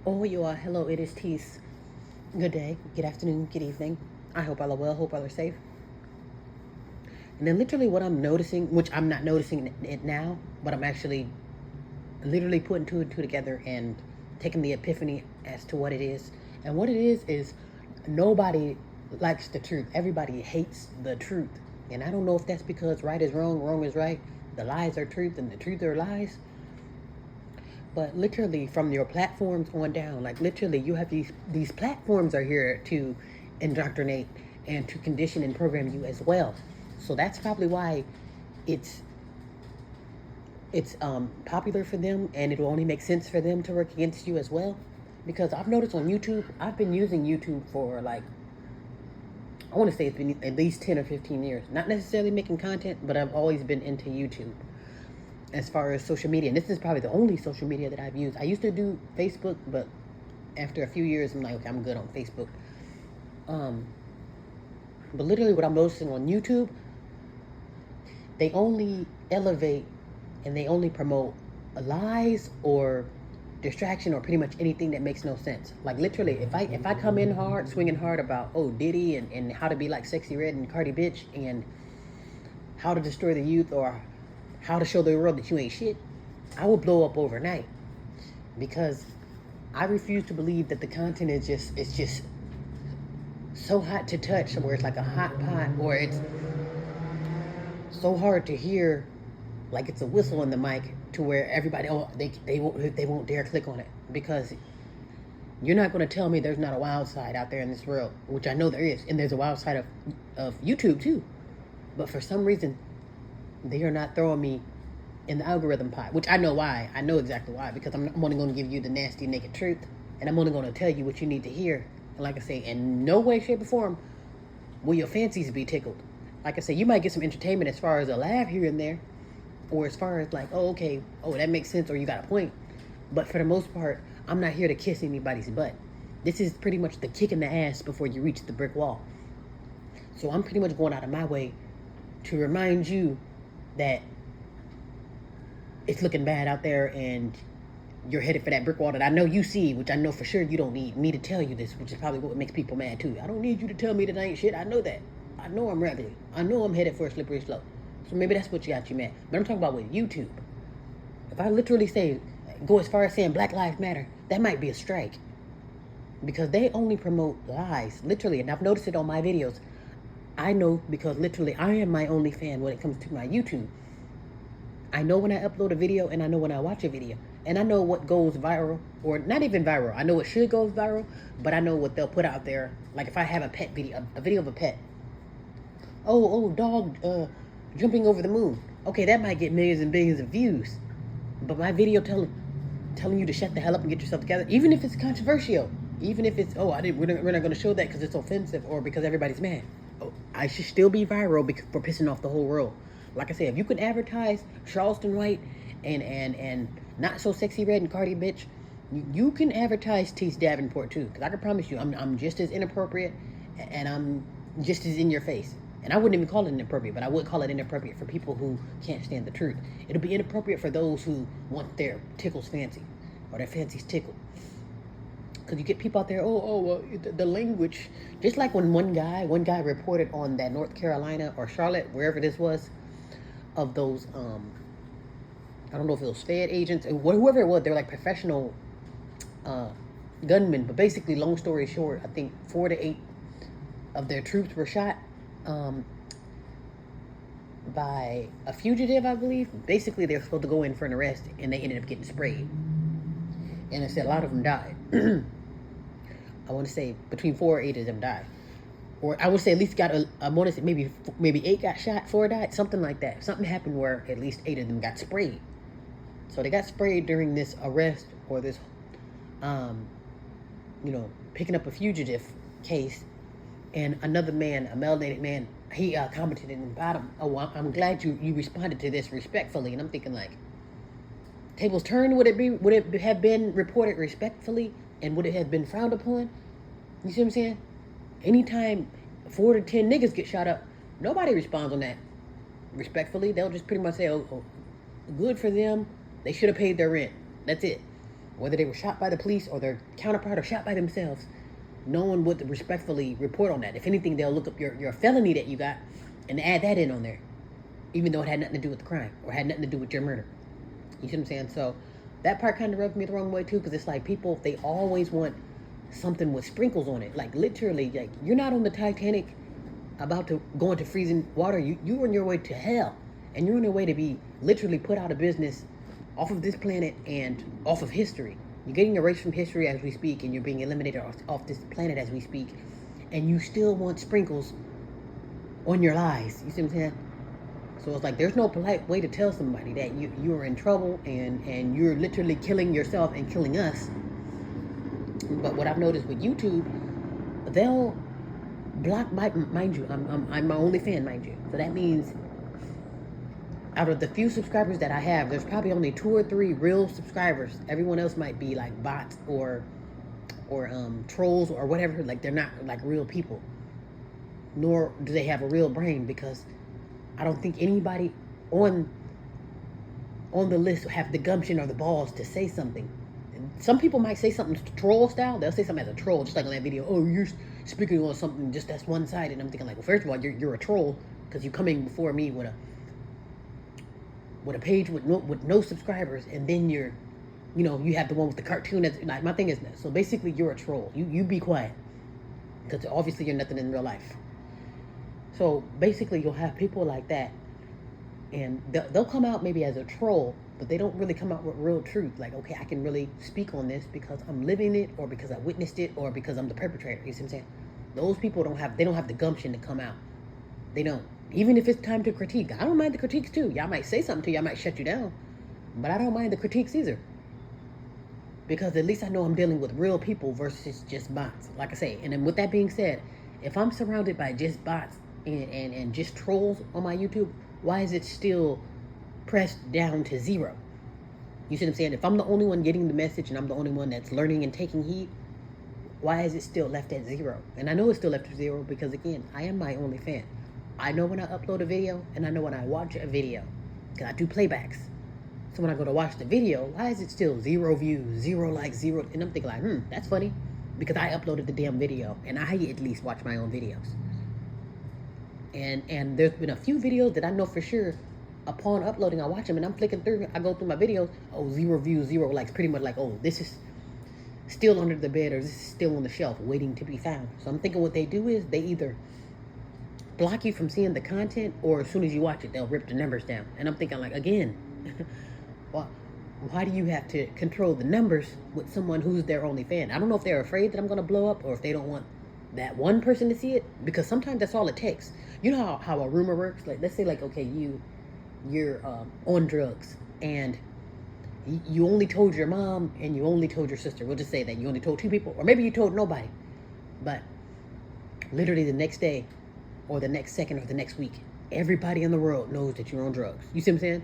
Oh, you are. Hello, it is Tease. Good day, good afternoon, good evening. I hope all are well, hope all are safe. And then, literally, what I'm noticing, which I'm not noticing it now, but I'm actually literally putting two and two together and taking the epiphany as to what it is. And what it is nobody likes the truth. Everybody hates the truth. And I don't know if that's because right is wrong, wrong is right, the lies are truth, and the truth are lies. But literally, from your platforms on down, like literally, you have these platforms are here to indoctrinate and to condition and program you as well. So that's probably why it's it's popular for them, and it will only make sense for them to work against you as well. Because I've noticed on YouTube, I've been using YouTube for like, I want to say it's been at least 10 or 15 years. Not necessarily making content, but I've always been into YouTube as far as social media. And this is probably the only social media that I've used. I used to do Facebook, but after a few years, I'm like, okay, I'm good on Facebook. Um, but literally, what I'm noticing on YouTube, they only elevate and they only promote lies or distraction or pretty much anything that makes no sense. Like literally, if I come in hard, swinging hard about Diddy and how to be like Sexy Red and Cardi Bitch and how to destroy the youth or how to show the world that you ain't shit, I will blow up overnight because I refuse to believe that the content is just so hot to touch, where it's like a hot pot, or it's so hard to hear, like it's a whistle in the mic, to where everybody they won't dare click on it because you're not going to tell me there's not a wild side out there in this world, which I know there is, and there's a wild side of YouTube too. But for some reason, they are not throwing me in the algorithm pot, which I know why. I know exactly why, because I'm only going to give you the nasty, naked truth, and I'm only going to tell you what you need to hear. And like I say, in no way, shape, or form will your fancies be tickled. Like I say, you might get some entertainment as far as a laugh here and there, or as far as like, oh, okay, oh, that makes sense, or you got a point. But for the most part, I'm not here to kiss anybody's butt. This is pretty much the kick in the ass before you reach the brick wall. So I'm pretty much going out of my way to remind you that it's looking bad out there and you're headed for that brick wall that I know you see, which I know for sure you don't need me to tell you this, which is probably what makes people mad too. I don't need you to tell me that I ain't shit. I know that. I know I'm raggedy. I know I'm headed for a slippery slope. So maybe that's what got you mad. But I'm talking about with YouTube. If I literally say, go as far as saying Black Lives Matter, that might be a strike. Because they only promote lies, literally. And I've noticed it on my videos. I know because literally I am my only fan when it comes to my YouTube. I know when I upload a video and I know when I watch a video. And I know what goes viral, or not even viral. I know what should go viral, but I know what they'll put out there. Like if I have a pet video, a video of a pet. Dog jumping over the moon. Okay, that might get millions and billions of views. But my video telling you to shut the hell up and get yourself together, even if it's controversial, even if it's, we're not going to show that because it's offensive or because everybody's mad. Oh, I should still be viral for pissing off the whole world. Like I said, if you could advertise Charleston White and not so Sexy Red and Cardi Bitch, you can advertise Tease Davenport too. Because I can promise you, I'm just as inappropriate and I'm just as in your face. And I wouldn't even call it inappropriate, but I would call it inappropriate for people who can't stand the truth. It'll be inappropriate for those who want their tickles fancy or their fancies tickled. Because you get people out there, the language. Just like when one guy reported on that North Carolina or Charlotte, wherever this was, of those, I don't know if it was Fed agents, whoever it was, they're like professional gunmen. But basically, long story short, I think 4 to 8 of their troops were shot by a fugitive, I believe. Basically, they were supposed to go in for an arrest, and they ended up getting sprayed. And I said a lot of them died. I want to say between 4 or 8 of them died. Or I would say at least I want to say maybe 8 got shot, 4 died, something like that. Something happened where at least 8 of them got sprayed. So they got sprayed during this arrest or this, picking up a fugitive case. And another man, a melanated man, he commented in the bottom, I'm glad you responded to this respectfully. And I'm thinking like, tables turned, would it have been reported respectfully and would it have been frowned upon? You see what I'm saying? Anytime 4 to 10 niggas get shot up, nobody responds on that respectfully. They'll just pretty much say, good for them. They should have paid their rent. That's it. whether they were shot by the police or their counterpart or shot by themselves, no one would respectfully report on that. If anything, they'll look up your felony that you got and add that in on there, even though it had nothing to do with the crime or had nothing to do with your murder. You see what I'm saying? So that part kind of rubbed me the wrong way too, because it's like people, they always want something with sprinkles on it. Like literally, like you're not on the Titanic about to go into freezing water. You're on your way to hell, and you're on your way to be literally put out of business, off of this planet and off of history. You're getting erased from history as we speak, and you're being eliminated off this planet as we speak, and you still want sprinkles on your lies. You see what I'm saying? So it's like there's no polite way to tell somebody that you are in trouble and you're literally killing yourself and killing us. But what I've noticed with YouTube, they'll block my, mind you, I'm my only fan, mind you. So that means out of the few subscribers that I have, there's probably only 2 or 3 real subscribers. Everyone else might be like bots or trolls or whatever. Like they're not like real people, nor do they have a real brain, because I don't think anybody on the list have the gumption or the balls to say something. Some people might say something troll style. They'll say something as a troll, just like on that video. Oh, you're speaking on something just that's one-sided. And I'm thinking like, well, first of all, you're a troll because you're coming before me with a page with no subscribers, and then you have the one with the cartoon. That's like, my thing is that. So basically, you're a troll. You be quiet, because obviously you're nothing in real life. So basically, you'll have people like that, and they'll come out maybe as a troll, but they don't really come out with real truth. Like, okay, I can really speak on this because I'm living it, or because I witnessed it, or because I'm the perpetrator. You see what I'm saying? Those people don't have the gumption to come out. They don't. Even if it's time to critique, I don't mind the critiques too. Y'all might say something to you, I might shut you down, but I don't mind the critiques either, because at least I know I'm dealing with real people versus just bots. Like I say, and then with that being said, if I'm surrounded by just bots and just trolls on my YouTube, why is it still pressed down to 0? You see what I'm saying? If I'm the only one getting the message and I'm the only one that's learning and taking heed, why is it still left at 0? And I know it's still left at 0 because, again, I am my only fan. I know when I upload a video, and I know when I watch a video, because I do playbacks. So when I go to watch the video, why is it still 0 views, 0 likes, 0? And I'm thinking like, that's funny, because I uploaded the damn video, and I at least watch my own videos. And there's been a few videos that I know for sure, upon uploading, I watch them, and I'm flicking through, I go through my videos, 0 views, 0 likes, pretty much like, this is still under the bed, or this is still on the shelf, waiting to be found. So I'm thinking what they do is they either block you from seeing the content, or as soon as you watch it, they'll rip the numbers down. And I'm thinking like, again, why do you have to control the numbers with someone who's their only fan? I don't know if they're afraid that I'm going to blow up, or if they don't want that one person to see it, because sometimes that's all it takes. You know how a rumor works? Like, let's say like, okay, you're on drugs, and you only told your mom and you only told your sister. We'll just say that you only told 2 people, or maybe you told nobody, but literally the next day or the next second or the next week, everybody in the world knows that you're on drugs. You see what I'm saying?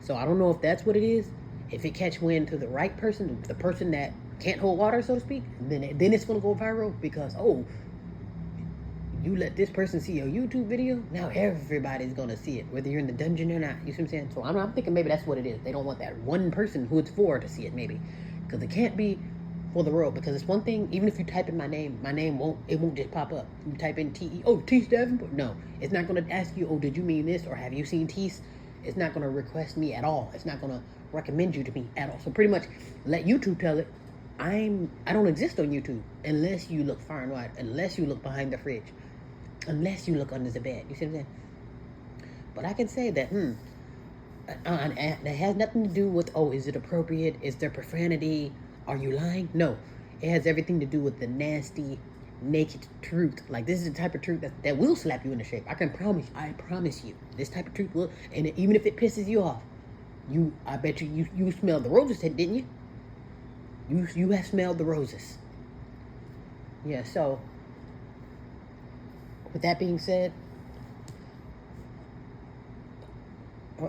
So I don't know if that's what it is. If it catch wind to the right person, the person that can't hold water, so to speak, then it's going to go viral, because, you let this person see your YouTube video, now everybody's going to see it, whether you're in the dungeon or not. You see what I'm saying? So I'm thinking maybe that's what it is. They don't want that one person who it's for to see it, maybe. Because it can't be for the world. Because it's one thing, even if you type in my name won't just pop up. You type in Teese Davenport. No, it's not going to ask you, did you mean this? Or have you seen Teese? It's not going to request me at all. It's not going to recommend you to me at all. So pretty much let YouTube tell it, I don't exist on YouTube unless you look far and wide, unless you look behind the fridge, unless you look under the bed. You see what I'm saying? But I can say that, that has nothing to do with, is it appropriate? Is there profanity? Are you lying? No. It has everything to do with the nasty, naked truth. Like, this is the type of truth that will slap you in the shape. I promise you. This type of truth will, and even if it pisses you off, I bet you smelled the roses, didn't you? You have smelled the roses. Yeah, so with that being said,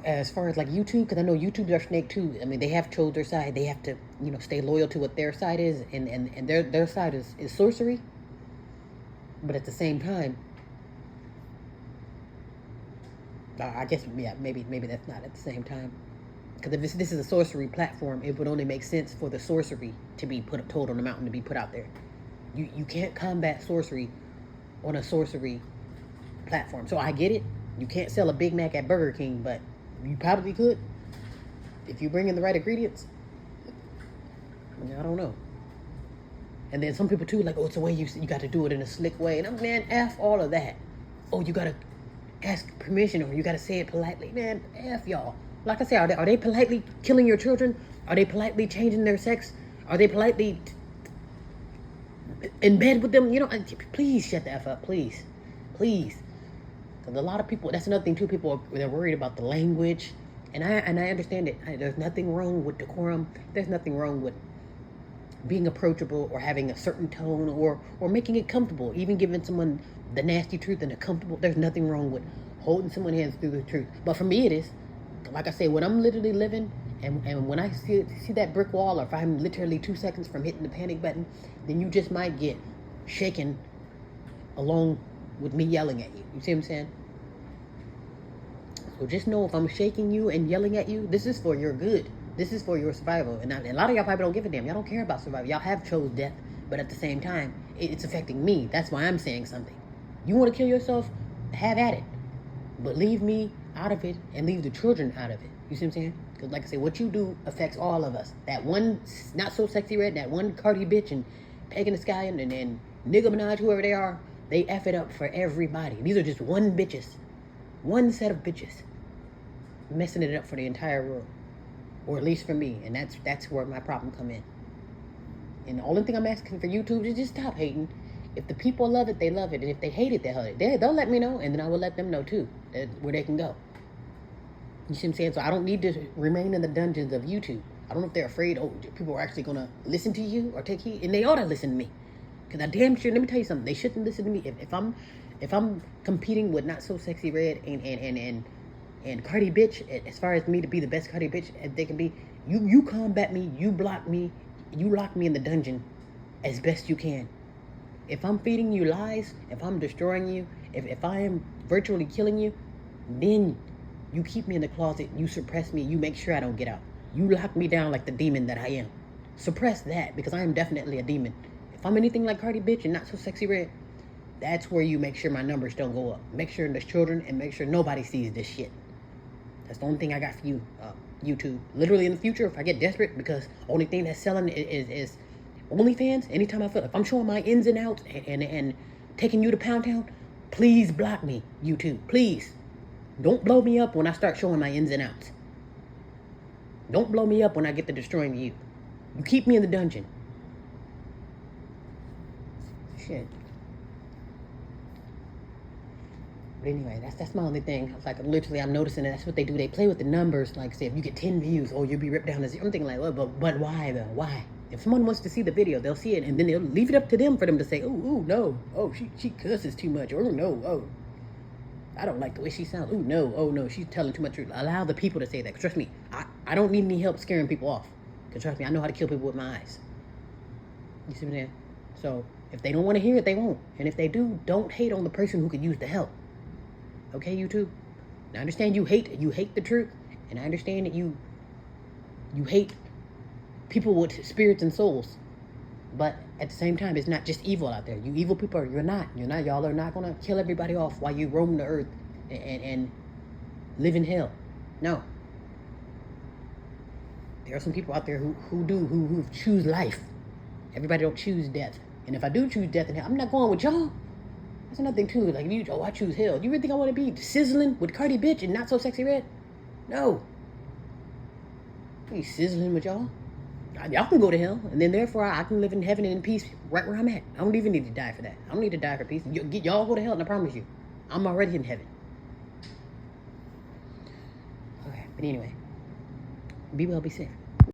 as far as like YouTube, because I know YouTube's are snake too. I mean, they have chose their side. They have to, stay loyal to what their side is, and their side is sorcery. But at the same time, I guess, yeah, maybe that's not at the same time. Because if this is a sorcery platform, it would only make sense for the sorcery to be told on the mountain, to be put out there. You can't combat sorcery on a sorcery platform. So I get it. You can't sell a Big Mac at Burger King, but you probably could if you bring in the right ingredients. I don't know. And then some people too, like, oh, it's a way you got to do it in a slick way. And I'm, man, F all of that. Oh, you got to ask permission, or you got to say it politely. Man, F y'all. Like I said, are they politely killing your children? Are they politely changing their sex? Are they politely in bed with them? You know, please shut the F up, please. Please. Because a lot of people, that's another thing too, people, they're worried about the language. And I understand it. There's nothing wrong with decorum. There's nothing wrong with being approachable or having a certain tone or making it comfortable. Even giving someone the nasty truth and a comfortable, there's nothing wrong with holding someone's hands through the truth. But for me it is. Like I say, when I'm literally living and when I see that brick wall, or if I'm literally 2 seconds from hitting the panic button, then you just might get shaken along with me yelling at you. You see what I'm saying? So just know, if I'm shaking you and yelling at you, this is for your good. This is for your survival. And a lot of y'all probably don't give a damn. Y'all don't care about survival. Y'all have chose death, but at the same time, it's affecting me. That's why I'm saying something. You want to kill yourself? Have at it. But leave me out of it and leave the children out of it. You see what I'm saying? Because like I say, what you do affects all of us. That one not so sexy red, that one Cardi bitch and Megan Thee Stallion and then Nigga Minaj, whoever they are, they F it up for everybody. These are just one bitches. One set of bitches. Messing it up for the entire world. Or at least for me. And that's where my problem come in. And the only thing I'm asking for YouTube is just stop hating. If the people love it, they love it. And if they hate it, they hate it. They'll let me know, and then I will let them know too, where they can go. You see what I'm saying? So I don't need to remain in the dungeons of YouTube. I don't know if they're afraid, oh, people are actually going to listen to you or take heed. And they ought to listen to me. Because I damn sure, let me tell you something, they shouldn't listen to me. If I'm competing with Not So Sexy Red and Cardi Bitch, as far as me to be the best Cardi Bitch as they can be, you combat me, you block me, you lock me in the dungeon as best you can. If I'm feeding you lies, if I'm destroying you, if I am virtually killing you, then you keep me in the closet, you suppress me, you make sure I don't get out. You lock me down like the demon that I am. Suppress that, because I am definitely a demon. If I'm anything like Cardi Bitch and Not So Sexy Red, that's where you make sure my numbers don't go up. Make sure there's children, and make sure nobody sees this shit. That's the only thing I got for you, YouTube. Literally in the future, if I get desperate, because only thing that's selling is OnlyFans. Anytime I feel, if I'm showing my ins and outs and taking you to Pound Town, please block me, YouTube. Please. Don't blow me up when I start showing my ins and outs. Don't blow me up when I get to destroying you. You keep me in the dungeon. Shit. But anyway, that's my only thing. It's like, literally, I'm noticing that's what they do. They play with the numbers. Like, say, if you get 10 views, oh, you'll be ripped down to zero. I'm thinking like, well, but why though? Why? If someone wants to see the video, they'll see it, and then they'll leave it up to them for them to say, oh, no, oh, she cusses too much, or no, oh, I don't like the way she sounds. Oh no, she's telling too much truth. Allow the people to say that. Trust me, I don't need any help scaring people off. Because trust me, I know how to kill people with my eyes. You see what I'm saying? So if they don't want to hear it, they won't. And if they do, don't hate on the person who could use the help. Okay, YouTube? Now, I understand you hate the truth, and I understand that you hate people with spirits and souls. But at the same time, it's not just evil out there. You evil people, you're not. Y'all are not going to kill everybody off while you roam the earth and live in hell. No. There are some people out there who choose life. Everybody don't choose death. And if I do choose death in hell, I'm not going with y'all. That's another thing too. Like, I choose hell. You really think I want to be sizzling with Cardi Bitch and Not So Sexy Red? No. I ain't sizzling with y'all. Y'all can go to hell, and then therefore I can live in heaven and in peace right where I'm at. I don't even need to die for that. I don't need to die for peace. Y'all go to hell, and I promise you, I'm already in heaven. Okay, but anyway, be well, be safe.